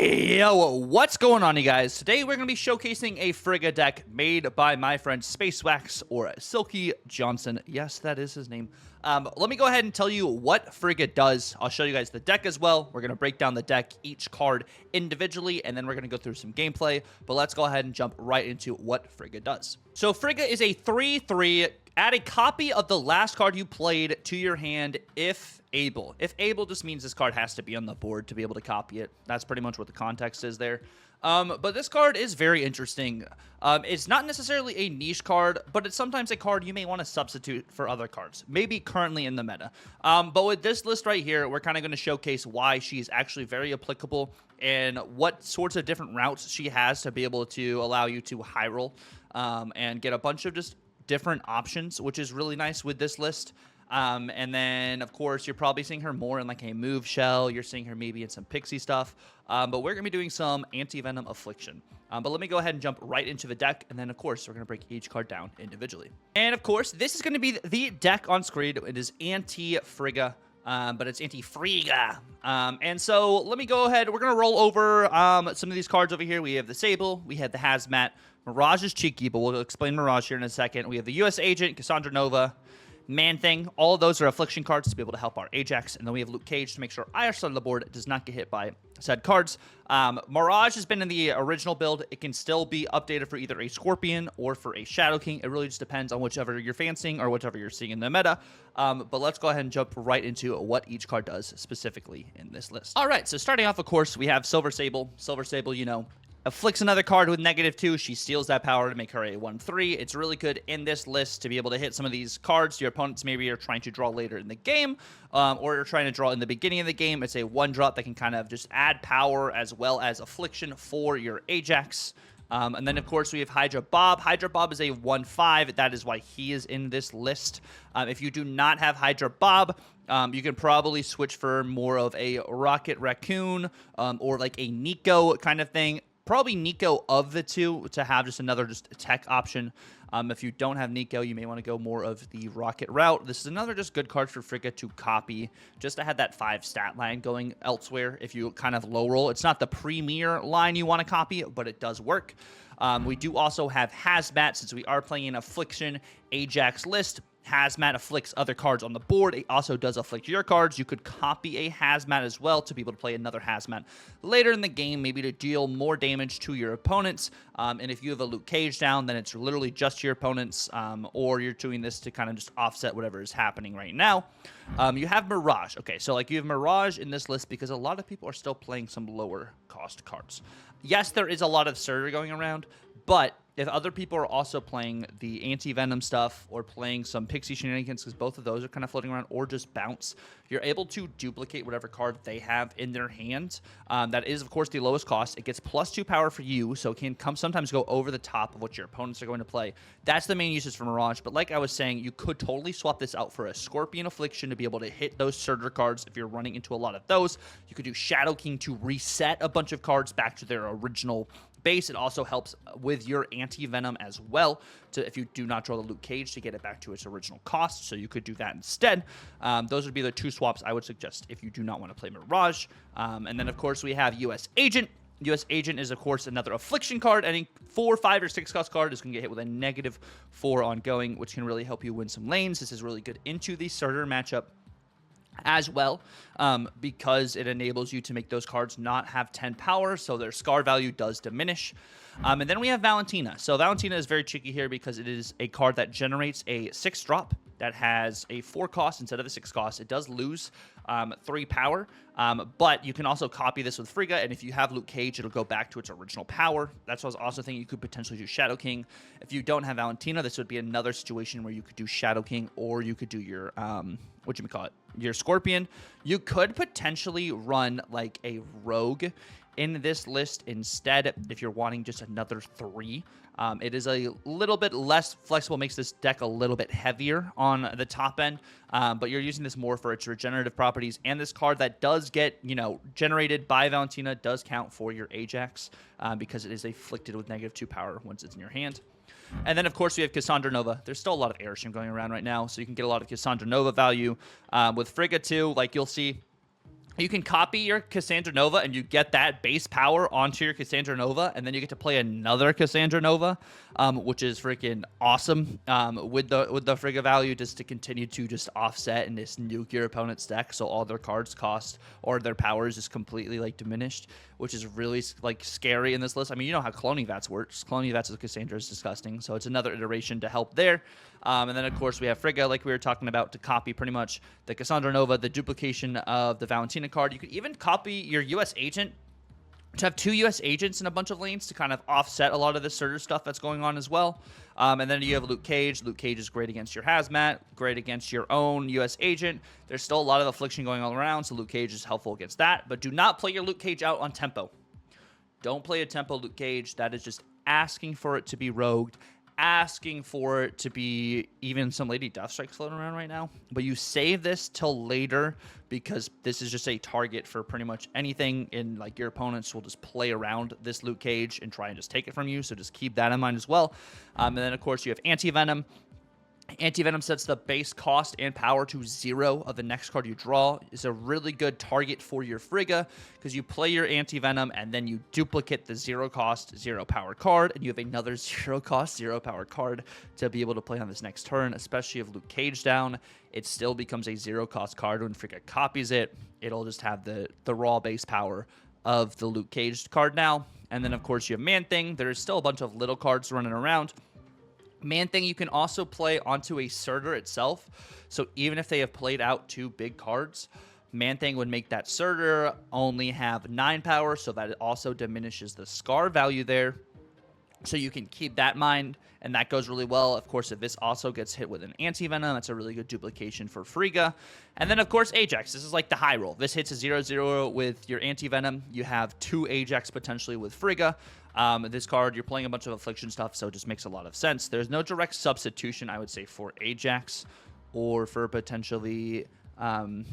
Hey, yo, what's going on, you guys? Today we're going to be showcasing a Frigga deck made by my friend Spacewax, or Silky Johnson. Yes, that is his name. Let me go ahead and tell you what Frigga does. I'll show you guys the deck as well. We're going to break down the deck, each card individually, and then we're going to go through some gameplay. But let's go ahead and jump right into what Frigga does. So Frigga is a 3/3. Add a copy of the last card you played to your hand if able. If able just means this card has to be on the board to be able to copy it. That's pretty much what the context is there. But this card is very interesting. It's not necessarily a niche card, but it's sometimes a card you may want to substitute for other cards, maybe currently in the meta. But with this list right here, we're kind of going to showcase why she's actually very applicable and what sorts of different routes she has to be able to allow you to high roll and get a bunch of just different options, which is really nice with this list. And then, of course, you're probably seeing her more in like a move shell. You're seeing her maybe in some pixie stuff. But we're going to be doing some anti-venom affliction. But let me go ahead and jump right into the deck. And then, of course, we're going to break each card down individually. And, of course, this is going to be the deck on screen. It is anti-Frigga. But it's anti-Frigga. And so let me go ahead. We're going to roll over some of these cards over here. We have the Sable. We have the Hazmat. Mirage is cheeky, but we'll explain Mirage here in a second. We have the U.S. Agent, Cassandra Nova, Man-Thing. All of those are Affliction cards to be able to help our Ajax. And then we have Luke Cage to make sure our side of the board does not get hit by said cards. Mirage has been in the original build. It can still be updated for either a Scorpion or for a Shadow King. It really just depends on whichever you're fancying or whichever you're seeing in the meta. But let's go ahead and jump right into what each card does specifically in this list. All right, so starting off, of course, we have Silver Sable. Silver Sable, you know, afflicts another card with -2. She steals that power to make her a 1/3. It's really good in this list to be able to hit some of these cards your opponents maybe are trying to draw later in the game, or you're trying to draw in the beginning of the game. It's a 1-drop that can kind of just add power as well as affliction for your Ajax. And then, of course, we have Hydra Bob. Hydra Bob is a 1/5. That is why he is in this list. If you do not have Hydra Bob, you can probably switch for more of a Rocket Raccoon or like a Nico kind of thing. Probably Nico of the two to have just another tech option. If you don't have Nico, you may want to go more of the Rocket route. This is another just good card for Frigga to copy, just to have that 5 stat line going elsewhere if you kind of low roll. It's not the premier line you want to copy, but it does work. We do also have Hazmat, since we are playing an Affliction Ajax list. Hazmat afflicts other cards on the board. It also does afflict your cards. You could copy a Hazmat as well to be able to play another Hazmat later in the game, maybe to deal more damage to your opponents. And if you have a Luke Cage down, then it's literally just your opponents, or you're doing this to kind of just offset whatever is happening right now. You have Mirage. Okay, so like you have Mirage in this list because a lot of people are still playing some lower cost cards. Yes, there is a lot of Surtur going around, but if other people are also playing the anti-venom stuff or playing some pixie shenanigans, because both of those are kind of floating around, or just bounce, you're able to duplicate whatever card they have in their hand. That is, of course, the lowest cost. It gets +2 power for you, so it can sometimes go over the top of what your opponents are going to play. That's the main usage for Mirage. But like I was saying, you could totally swap this out for a Scorpion Affliction to be able to hit those Surtur cards if you're running into a lot of those. You could do Shadow King to reset a bunch of cards back to their original base. It also helps with your anti-venom as well, if you do not draw the Luke Cage, to get it back to its original cost. So you could do that instead. Those would be the 2 swaps I would suggest if you do not want to play Mirage. And then, of course, we have U.S. Agent. U.S. Agent is, of course, another Affliction card. Any 4, 5, or 6 cost card is going to get hit with a -4 ongoing, which can really help you win some lanes. This is really good into the Surtur matchup as well, because it enables you to make those cards not have 10 power, so their scar value does diminish. And then we have Valentina. So Valentina is very tricky here because it is a card that generates a 6-drop that has a 4 cost instead of a 6 cost. It does lose 3 power, but you can also copy this with Frigga, and if you have Luke Cage, it'll go back to its original power. That's what I was also thinking. You could potentially do Shadow King. If you don't have Valentina, this would be another situation where you could do Shadow King, or you could do your, your Scorpion. You could potentially run like a Rogue in this list instead if you're wanting just another 3. It is a little bit less flexible, makes this deck a little bit heavier on the top end, but you're using this more for its regenerative properties, and this card that does get, generated by Valentina does count for your Ajax, because it is afflicted with -2 power once it's in your hand. And then, of course, we have Cassandra Nova. There's still a lot of Airstream going around right now, so you can get a lot of Cassandra Nova value. With Frigga, too, like you'll see, you can copy your Cassandra Nova and you get that base power onto your Cassandra Nova, and then you get to play another Cassandra Nova, which is freaking awesome with the Frigga value, just to continue to just offset and just nuke your opponent's deck, so all their cards cost or their powers is completely like diminished, which is really like scary in this list. I mean, you know how Cloning Vats works. Cloning Vats with Cassandra is disgusting, so it's another iteration to help there. And then, of course, we have Frigga, like we were talking about, to copy pretty much the Cassandra Nova, the duplication of the Valentina card. You could even copy your U.S. agent to have 2 U.S. agents in a bunch of lanes to kind of offset a lot of the Surtur stuff that's going on as well. And then you have Luke Cage. Luke Cage is great against your Hazmat, great against your own U.S. agent. There's still a lot of Affliction going all around, so Luke Cage is helpful against that. But do not play your Luke Cage out on tempo. Don't play a tempo Luke Cage. That is just asking for it to be rogued, asking for it to be even some Lady Deathstrike floating around right now. But you save this till later, because this is just a target for pretty much anything, and like your opponents will just play around this Luke Cage and try and just take it from you, so just keep that in mind as well. And then, of course, you have Anti-Venom. Anti-Venom sets the base cost and power to 0 of the next card you draw. It's a really good target for your Frigga, because you play your Anti-Venom and then you duplicate the 0 cost, 0 power card, and you have another 0 cost, 0 power card to be able to play on this next turn, especially if Luke Cage down. It still becomes a 0 cost card when Frigga copies it. It'll just have the raw base power of the Luke Cage card now. And then, of course, you have Man-Thing. There's still a bunch of little cards running around. Man-Thing you can also play onto a Surtur itself, so even if they have played out 2 big cards, Man-Thing would make that Surtur only have 9 power, so that it also diminishes the Scar value there. So you can keep that in mind, and that goes really well. Of course, if this also gets hit with an Anti-Venom, that's a really good duplication for Frigga. And then, of course, Ajax. This is like the high roll. This hits a 0/0 with your Anti-Venom. You have 2 Ajax potentially with Frigga. This card, you're playing a bunch of Affliction stuff, so it just makes a lot of sense. There's no direct substitution, I would say, for Ajax or for potentially, for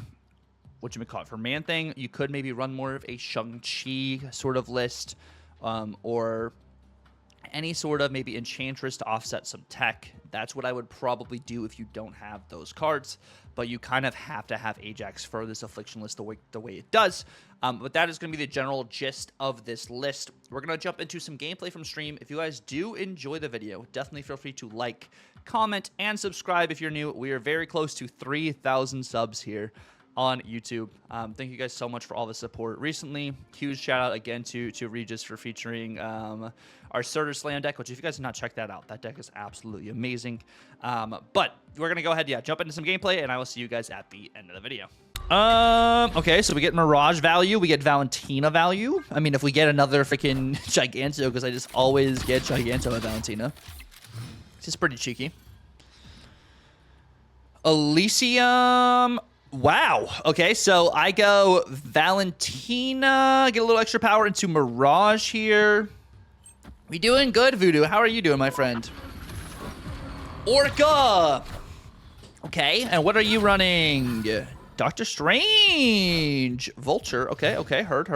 Man-Thing. You could maybe run more of a Shang-Chi sort of list, or any sort of maybe Enchantress to offset some tech. That's what I would probably do if you don't have those cards, but you kind of have to have Ajax for this Affliction list the way it does. But that is going to be the general gist of this list. We're going to jump into some gameplay from stream. If you guys do enjoy the video, definitely feel free to like, comment, and subscribe if you're new. We are very close to 3,000 subs here on YouTube. Thank you guys so much for all the support recently. Huge shout out again to Regis for featuring our Surtur Slam deck, which if you guys have not checked that out, that deck is absolutely amazing. But we're gonna go ahead, jump into some gameplay, and I will see you guys at the end of the video. Okay, so we get Mirage value, we get Valentina value. I mean, if we get another freaking Giganto, because I just always get Giganto at Valentina. It's just pretty cheeky. Elysium. Wow. Okay, so I go Valentina, get a little extra power into Mirage here. We doing good, Voodoo. How are you doing, my friend? Orca. Okay, and what are you running? Doctor Strange. Vulture. Okay, heard.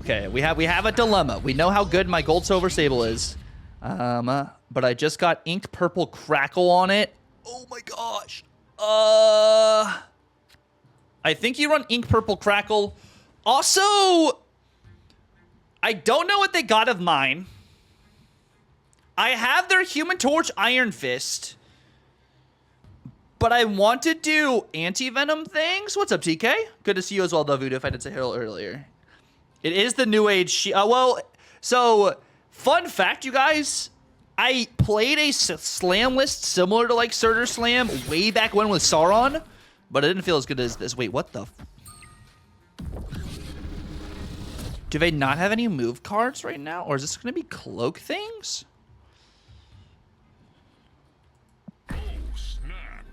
Okay, we have a dilemma. We know how good my Gold Silver Sable is. But I just got Inked Purple Crackle on it. Oh my gosh. I think you run Ink Purple Crackle. Also, I don't know what they got of mine. I have their Human Torch Iron Fist, but I want to do Anti-Venom things. What's up, TK? Good to see you as well, Voodoo, if I didn't say hello earlier. It is the New Age... so, fun fact, you guys. I played a slam list similar to like Surtur Slam way back when with Sauron, but it didn't feel as good as this. Wait, what the? Do they not have any move cards right now? Or is this going to be cloak things? Oh, snap.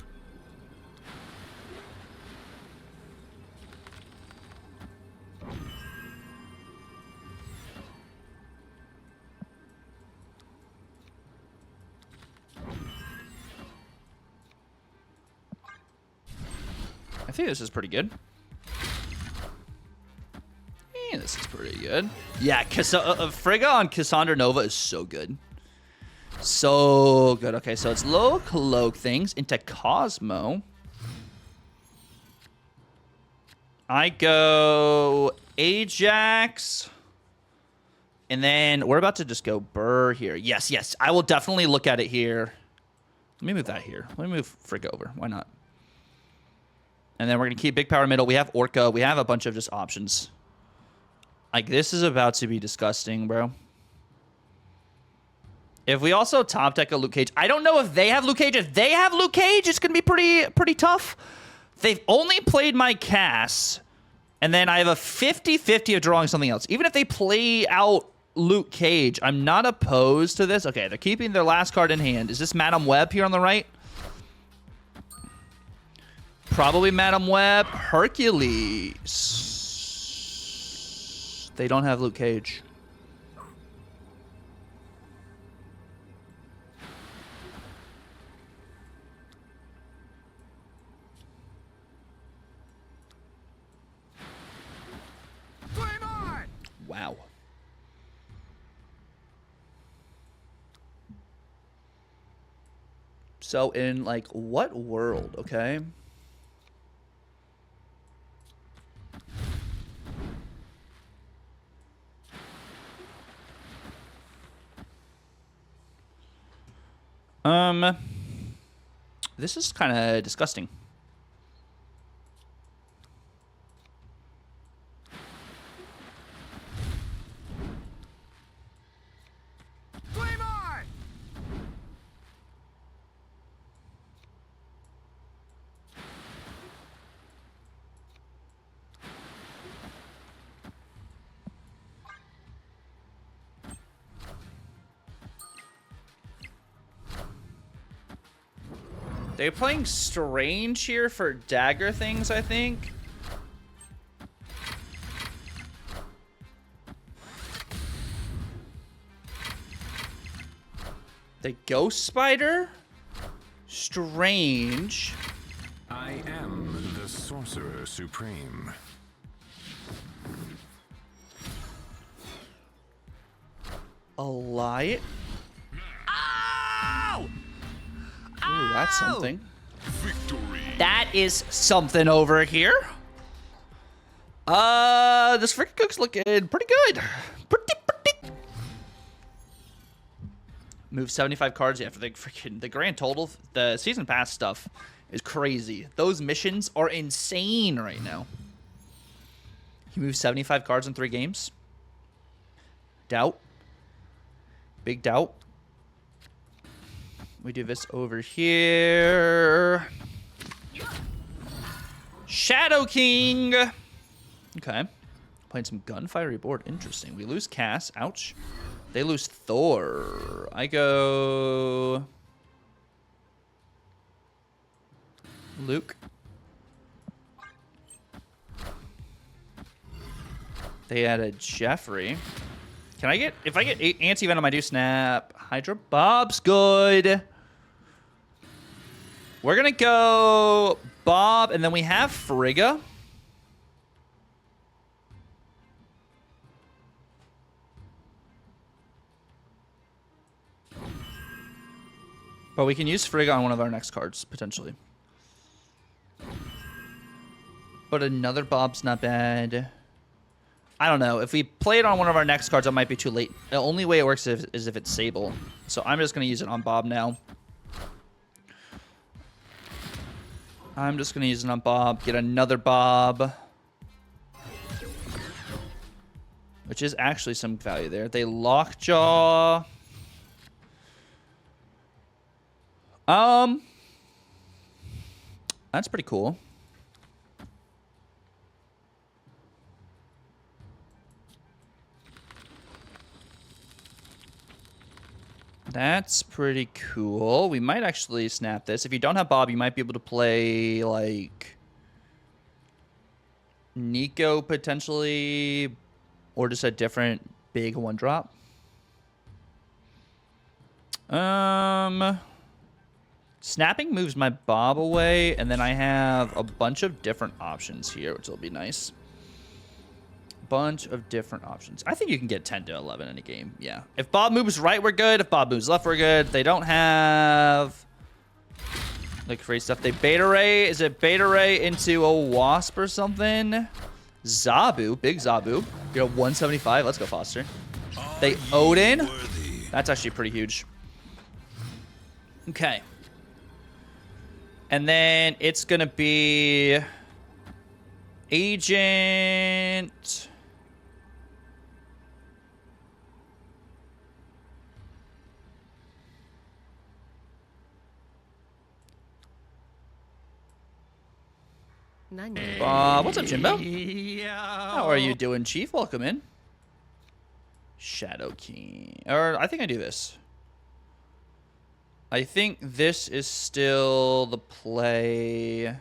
I think this is pretty good. Yeah, this is pretty good. Yeah, Frigga on Cassandra Nova is so good. So good. Okay, so it's low cloak things into Cosmo. I go Ajax. And then we're about to just go Burr here. Yes, yes. I will definitely look at it here. Let me move that here. Let me move Frigga over. Why not? And then we're going to keep big power middle. We have Orca. We have a bunch of just options. Like, this is about to be disgusting, bro. If we also top deck a Luke Cage, I don't know if they have Luke Cage. If they have Luke Cage, it's going to be pretty tough. They've only played my Cass, and then I have a 50-50 of drawing something else. Even if they play out Luke Cage, I'm not opposed to this. Okay, they're keeping their last card in hand. Is this Madam Web here on the right? Probably Madam Web. Hercules. They don't have Luke Cage. Wow. So in, like, what world, okay? This is kind of disgusting. They're playing Strange here for dagger things, I think. The Ghost Spider? Strange. I am the Sorcerer Supreme. Alliance. Ow! Ooh, that's something. Victory. That is something over here. This Frigga Cook's looking pretty good. Pretty. Move 75 cards. Yeah, for the grand total, the season pass stuff is crazy. Those missions are insane right now. He moves 75 cards in 3 games. Doubt. Big doubt. We do this over here. Shadow King. Okay. Playing some Gunfiery board. Interesting. We lose Cass. Ouch. They lose Thor. I go... Luke. They added Jeffrey. Can I get... If I get Anti-Venom, I do snap. Hydra Bob's good. We're going to go Bob, and then we have Frigga. But we can use Frigga on one of our next cards, potentially. But another Bob's not bad. I don't know. If we play it on one of our next cards, it might be too late. The only way it works is if it's Sable. So I'm just going to use it on Bob now. I'm just going to use it on Bob. Get another Bob. Which is actually some value there. They Lockjaw. That's pretty cool. That's pretty cool. We might actually snap this. If you don't have Bob, you might be able to play, like, Nico, potentially, or just a different big one-drop. Snapping moves my Bob away, and then I have a bunch of different options here, which will be nice. Bunch of different options. I think you can get 10 to 11 in a game. Yeah. If Bob moves right, we're good. If Bob moves left, we're good. They don't have Like crazy stuff. They beta ray. Is it beta ray into a wasp or something? Zabu, big Zabu. You're 175. Let's go, Foster. They Odin. That's actually pretty huge. Okay. And then it's gonna be Agent. What's up, Jimbo? How are you doing, Chief? Welcome in. Shadow King. Or I think I do this. I think this is still the play.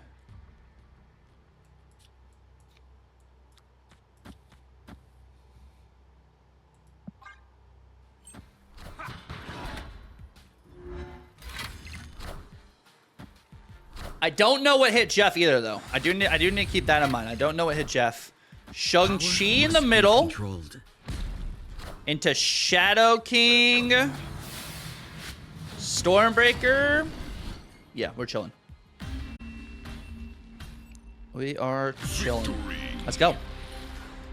I don't know what hit Jeff either, though. I do need to keep that in mind. I don't know what hit Jeff. Shang-Chi in the middle. Into Shadow King. Stormbreaker. Yeah, we're chilling. We are chilling. Let's go.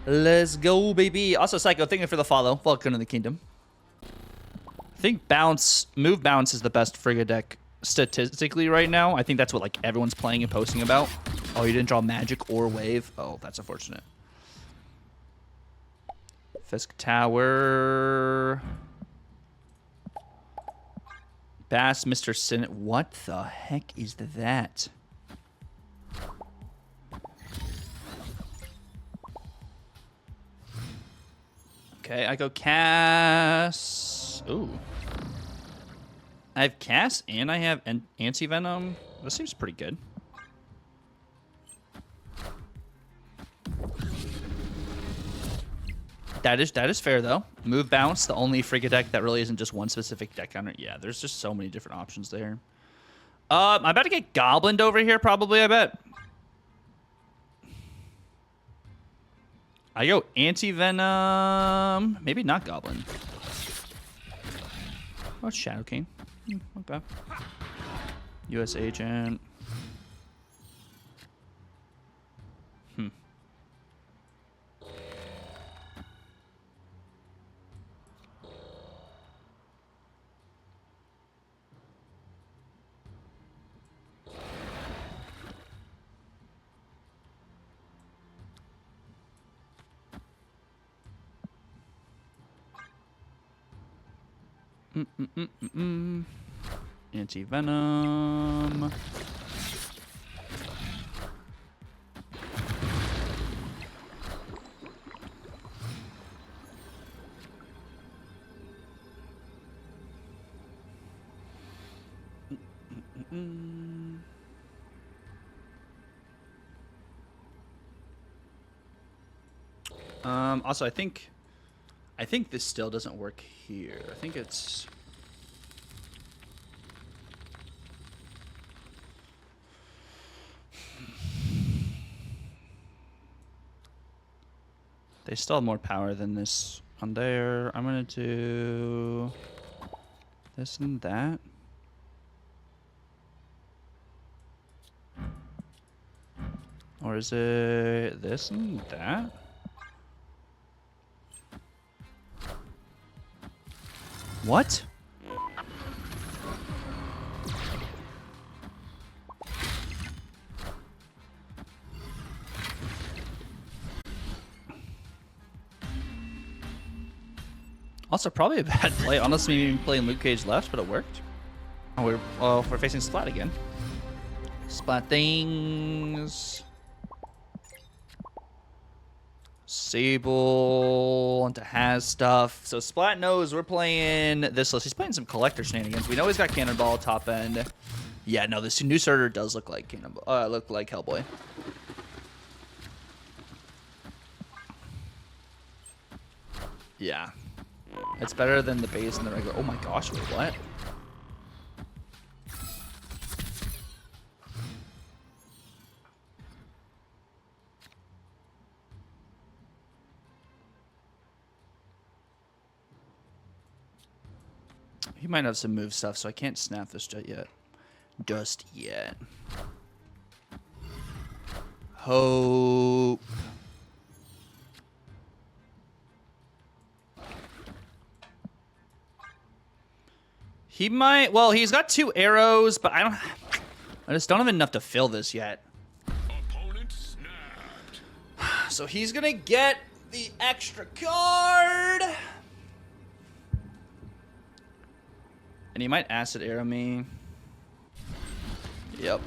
Let's go, baby. Also, Psycho, thank you for the follow. Welcome to the kingdom. I think move bounce is the best Frigga deck statistically right now. I think that's what like everyone's playing and posting about. Oh, you didn't draw magic or wave. Oh, that's unfortunate. Fisk Tower. Bass, Mr. Sin. What the heck is that? Okay, I go Cass. Ooh. I have Cass and I have Anti-Venom. This seems pretty good. That is fair, though. Move bounce, the only Frigga deck that really isn't just one specific deck on it. Yeah, there's just so many different options there. I'm about to get Goblined over here, probably, I bet. I go Anti-Venom. Maybe not Goblin. Oh, Shadow King. Okay. U.S. Agent. Anti-Venom. Also, I think this still doesn't work here. I think it's... They still have more power than this on there. I'm going to do this and that. Or is it this and that? What? Also, probably a bad play. Honestly, even playing Luke Cage left, but it worked. Oh, we're facing Splat again. Splat things. Sable into has stuff. So Splat knows we're playing this list. He's playing some collector shenanigans. We know he's got Cannonball top end. Yeah, no, this new Surtur does look like Cannonball. Look like Hellboy. Yeah. It's better than the base and the regular. Oh my gosh, wait, what? He might have some move stuff, so I can't snap this jet yet. just yet. Hope. He might, well, he's got 2 arrows, but I just don't have enough to fill this yet. Opponent snapped. So he's gonna get the extra card. And he might acid arrow me. Yep.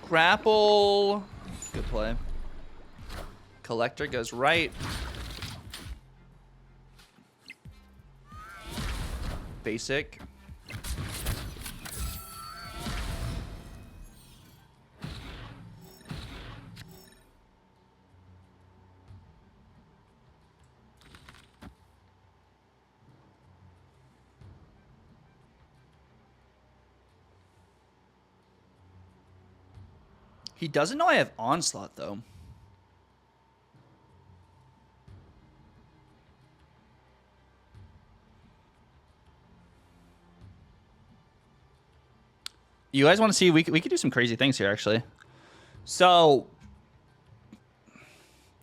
Grapple. Good play. Collector goes right. Basic. He doesn't know I have Onslaught, though. You guys want to see? We could do some crazy things here, actually. So,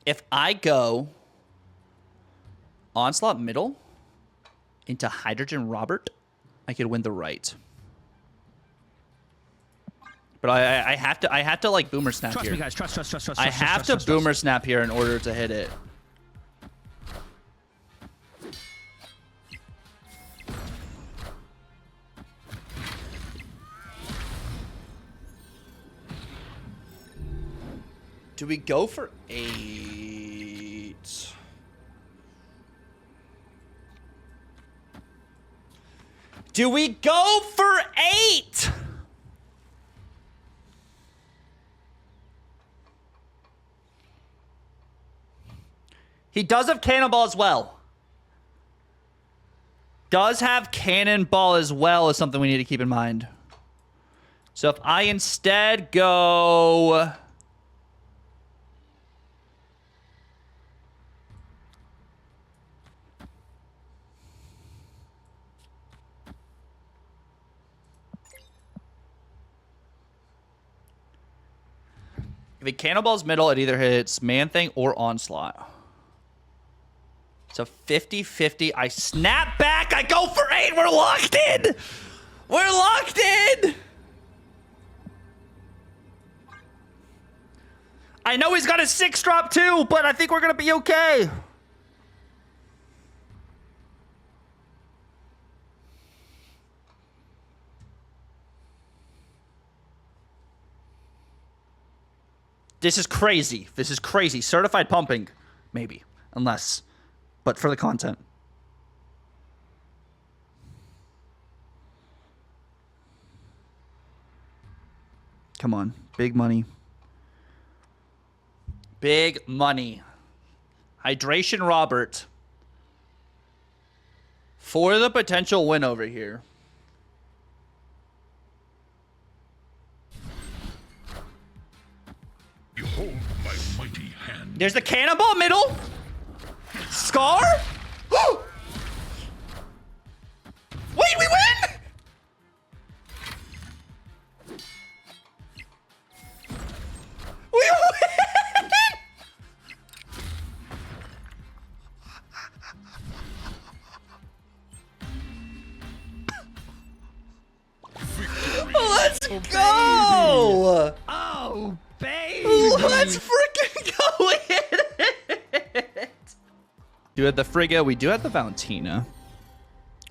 if I go Onslaught middle into Hydrogen Robert, I could win the right. But I have to like boomer snap Trust here. me, guys. Trust. I have to boomer snap here in order to hit it. Do we go for 8? Do we go for 8? He does have Cannonball as well. Does have Cannonball as well is something we need to keep in mind. So if I instead go... If he Cannonball's middle, it either hits Man-Thing or Onslaught. So 50-50. I snap back. I go for 8. We're locked in. We're locked in. I know he's got a 6-drop too, but I think we're going to be okay. This is crazy. This is crazy. Certified pumping. Maybe. Unless. But for the content. Come on. Big money. Big money. Hydration Robert. For the potential win over here. Behold my mighty hand. There's the Cannonball middle. Scar? Wait, we win? We win! Let's go! Oh, baby! Let's freaking go in it! Do have the Frigga. We do have the Valentina.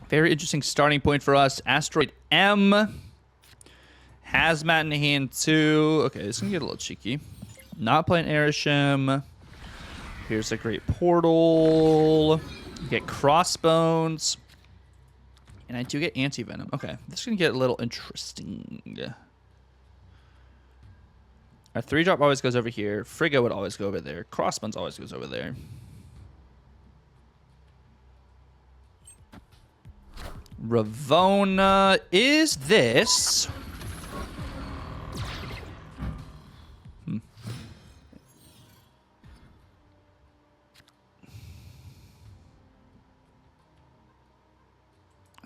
Very interesting starting point for us. Asteroid M. Hazmat in hand too. Okay, this is gonna get a little cheeky. Not playing Airshim. Here's a great portal. Get Crossbones. And I do get Anti-Venom. Okay, this is gonna get a little interesting. Our 3-drop always goes over here. Frigga would always go over there. Crossbones always goes over there. Ravona is this.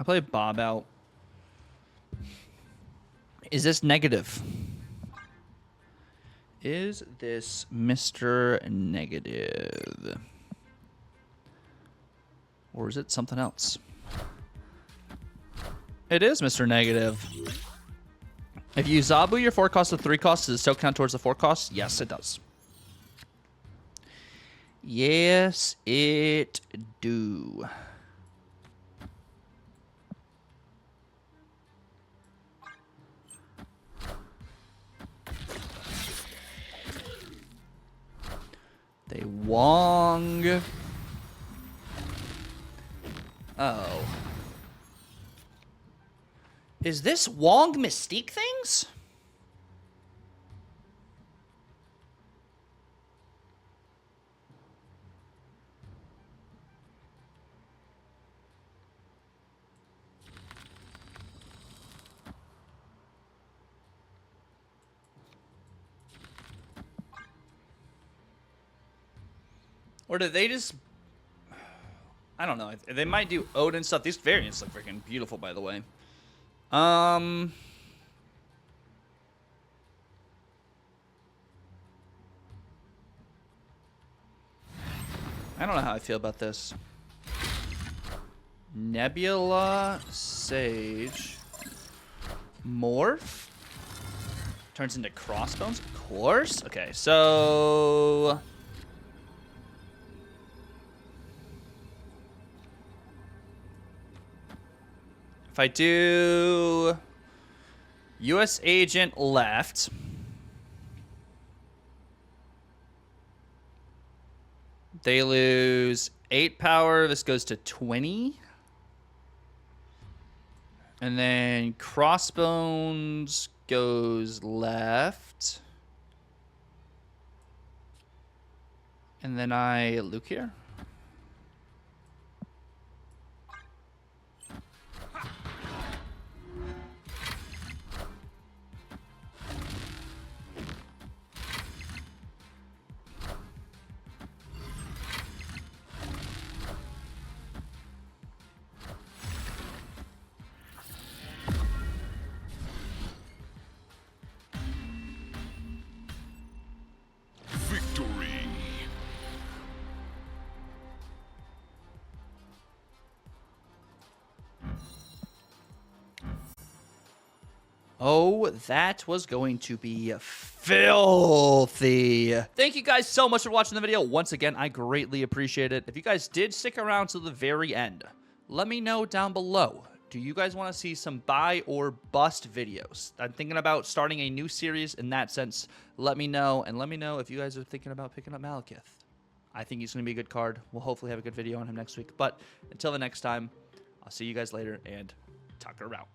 play Bob out. Is this negative? Is this Mr. Negative? Or is it something else? It is Mr. Negative. If you Zabu your 4 cost to 3 costs, does it still count towards the 4 costs? Yes, it does. Yes, it do. They Wong. Oh. Is this Wong Mystique things? Or did they just... I don't know. They might do Odin stuff. These variants look freaking beautiful, by the way. I don't know how I feel about this. Nebula, Sage, Morph. Turns into Crossbones, of course. Okay, so... If I do U.S. Agent left, they lose 8 power. This goes to 20. And then Crossbones goes left. And then I Luke here. Victory. Oh, that was going to be filthy. Thank you guys so much for watching the video. Once again, I greatly appreciate it. If you guys did stick around to the very end, let me know down below. Do you guys want to see some buy or bust videos? I'm thinking about starting a new series in that sense. Let me know, and let me know if you guys are thinking about picking up Malekith. I think he's going to be a good card. We'll hopefully have a good video on him next week. But until the next time, I'll see you guys later, and Tucker out.